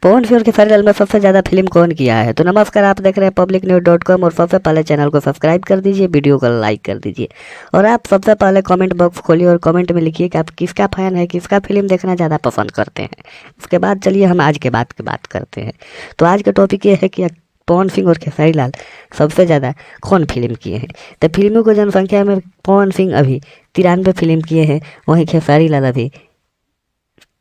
पवन सिंह और खेसारी लाल में सबसे ज़्यादा फिल्म कौन किया है? तो नमस्कार, आप देख रहे हैं publicnews.com और सबसे पहले चैनल को सब्सक्राइब कर दीजिए, वीडियो को लाइक कर दीजिए और आप सबसे पहले कमेंट बॉक्स खोलिए और कमेंट में लिखिए कि आप किसका फैन है, किसका फिल्म देखना ज़्यादा पसंद करते हैं। उसके बाद चलिए हम आज के बात करते हैं। तो आज का टॉपिक ये है कि पवन सिंह और खेसारी लाल सबसे ज़्यादा कौन फिल्म किए हैं। तो फिल्मों की जनसंख्या में पवन सिंह अभी 93 फिल्म किए हैं, वहीं खेसारी लाल अभी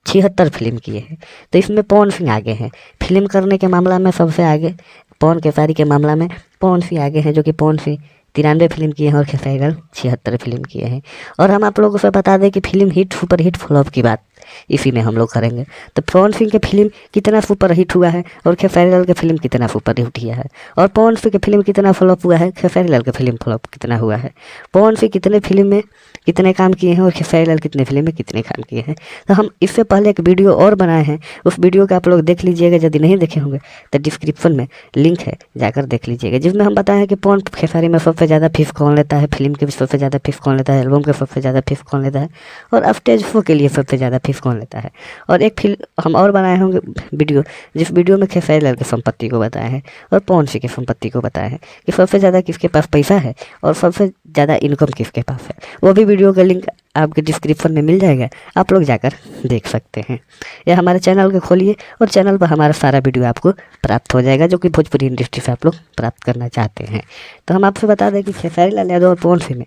76 फिल्म किए हैं। तो इसमें पवन सिंह आगे हैं, फिल्म करने के मामला में सबसे आगे। पवन खेसारी के मामला में पवन सिंह आगे हैं, जो कि पवन सिंह 93 फिल्म किए हैं और खेसारी लाल 76 फिल्म किए हैं। और हम आप लोगों से बता दें कि film hit super hit flop की बात इसी में हम लोग करेंगे। तो पवन सिंह के फिल्म कितना सुपर हिट हुआ है और खेसारी लाल के फिल्म कितना सुपर हिट हुआ है, और पवन सिंह के फिल्म कितना फ्लॉप हुआ है, खेसारी लाल के फिल्म फ्लॉप कितना हुआ है, पवन सिंह कितने फिल्म में कितने काम किए हैं और खेसारी लाल कितने फिल्म में कितने काम किए हैं। तो हम इससे पहले एक वीडियो और बनाए हैं, उस वीडियो को आप लोग देख लीजिएगा। यदि नहीं देखे होंगे तो डिस्क्रिप्शन में लिंक है, जाकर देख लीजिएगा, जिसमें हम बताएं कि पवन खेसारी में सबसे ज़्यादा फीस कौन लेता है, फिल्म के सबसे ज़्यादा फीस कौन लेता है, एल्बम के सबसे ज़्यादा फीस कौन लेता है और स्टेज शो के लिए सबसे ज़्यादा फीस कौन लेता है। और एक फिल्म हम और बनाए होंगे वीडियो, जिस वीडियो में खेसारी लाल की संपत्ति को बताया है और पवन सिंह की संपत्ति को बताया है कि सबसे ज़्यादा किसके पास पैसा है और सबसे ज़्यादा इनकम किसके पास है। वो भी वीडियो का लिंक आपके डिस्क्रिप्शन में मिल जाएगा, आप लोग जाकर देख सकते हैं। या हमारे चैनल को खोलिए और चैनल पर हमारा सारा वीडियो आपको प्राप्त हो जाएगा, जो कि भोजपुरी इंडस्ट्री से आप लोग प्राप्त करना चाहते हैं। तो हम आपसे बता दें कि खेसारी लाल यादव और पवन सिंह में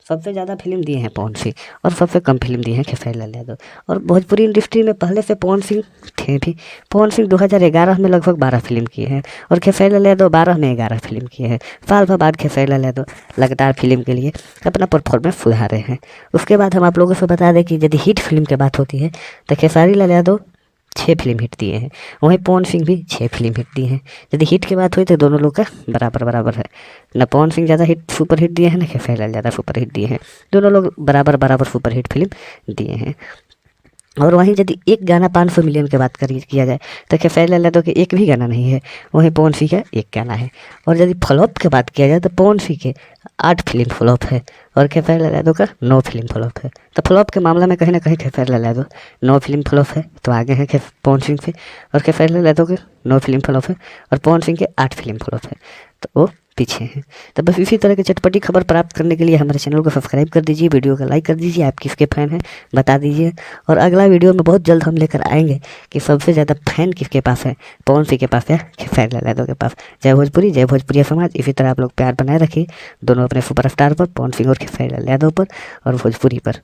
सबसे ज़्यादा फिल्म दिए हैं पवन सिंह और सबसे कम फिल्म दिए हैं खेसारी लाल यादव। और भोजपुरी इंडस्ट्री में पहले से पवन सिंह थे भी। पवन सिंह 2011 में लगभग 12 फिल्म किए हैं और खेसारी लाल यादव 12 में 11 फिल्म किए हैं। साल भर बाद खेसारी लाल यादव लगातार फिल्म के लिए अपना परफॉर्मेंस सुधारे हैं। उसके बाद हम आप लोगों से बता दें कि यदि हिट फिल्म की बात होती है तो खेसारी लाल यादव 6 फिल्म हिट दिए हैं, वहीं पवन सिंह भी 6 फिल्म हिट दिए हैं। यदि हिट की बात हुई तो दोनों लोग का बराबर है, न पवन सिंह ज़्यादा हिट सुपर हिट दिए हैं, न खेसारी लाल ज़्यादा सुपर हिट दिए हैं। दोनों लोग बराबर सुपर हिट फिल्म दिए हैं। और वहीं यदि एक गाना 500 मिलियन की बात किया जाए तो खेसारी लाल यादव के एक भी गाना नहीं है, वहीं पवन सिंह का एक गाना है। और यदि फ्लॉप की बात किया जाए तो पवन सिंह के 8 फिल्म फ्लॉप है और खेसारी लाल यादव का 9 फिल्म फ्लॉप है। तो फ्लॉप के मामले में कहीं ना कहीं खेसारी लाल यादव 9 फिल्म फ्लॉप है तो आगे हैं पवन सिंह से, और खेसारी लाल यादव के 9 फिल्म फ्लॉप है और पवन सिंह के 8 फिल्म फ्लॉप है, तो वो पीछे हैं। तो बस इसी तरह की चटपटी खबर प्राप्त करने के लिए हमारे चैनल को सब्सक्राइब कर दीजिए, वीडियो को लाइक कर दीजिए, आप किसके फैन हैं बता दीजिए। और अगला वीडियो में बहुत जल्द हम लेकर आएंगे कि सबसे ज़्यादा फैन किसके पास है, पवन सिंह के पास है खेसारी लाल यादव के पास। जय भोजपुरी, जय भोजपुरी समाज। इसी तरह आप लोग प्यार बनाए रखिए दोनों अपने सुपरस्टार पर, पवन सिंह और खेसारी लाल यादव पर और भोजपुरी पर।